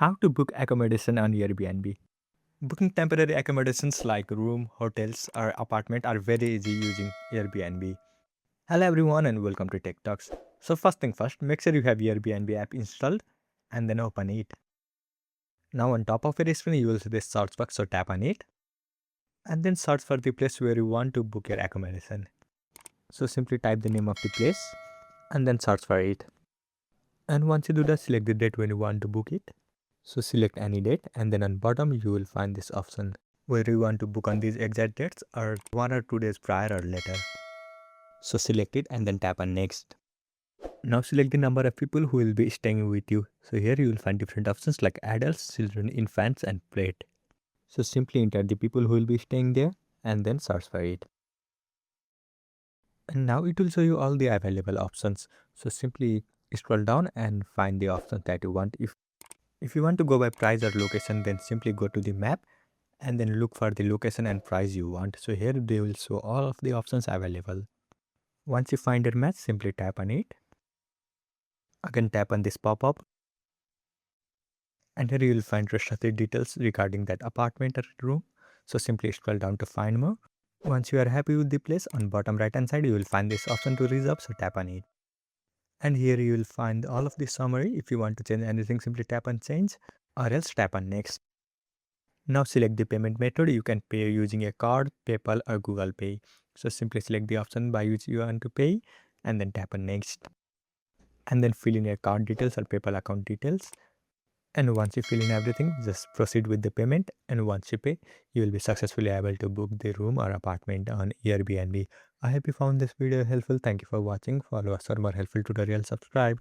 How to book accommodation on Airbnb. Booking temporary accommodations like room, hotels, or apartment are very easy using Airbnb. Hello everyone and welcome to Tech Talks. So first thing first, make sure you have Airbnb app installed and then open it. Now on top of your screen you will see this search box, so tap on it and then search for the place where you want to book your accommodation. So simply type the name of the place and then search for it. And once you do that, select the date when you want to book it. So select any date and then on bottom you will find this option where you want to book on these exact dates or 1 or 2 days prior or later. So select it and then tap on next. Now select the number of people who will be staying with you. So here you will find different options like adults, children, infants and plate. So simply enter the people who will be staying there and then search for it. And now it will show you all the available options. So simply scroll down and find the option that you want. If you want to go by price or location, then simply go to the map and then look for the location and price you want. So here they will show all of the options available. Once you find your match, simply tap on it. Again tap on this pop-up. And here you will find rest of the details regarding that apartment or room. So simply scroll down to find more. Once you are happy with the place, on bottom right hand side you will find this option to reserve, so tap on it. And here you will find all of the summary. If you want to change anything, simply tap on change or else tap on next. Now select the payment method. You can pay using a card, PayPal or Google Pay. So simply select the option by which you want to pay and then tap on next. And then fill in your card details or PayPal account details. And once you fill in everything, just proceed with the payment. And once you pay, you will be successfully able to book the room or apartment on Airbnb. I hope you found this video helpful. Thank you for watching. Follow us for more helpful tutorials. Subscribe.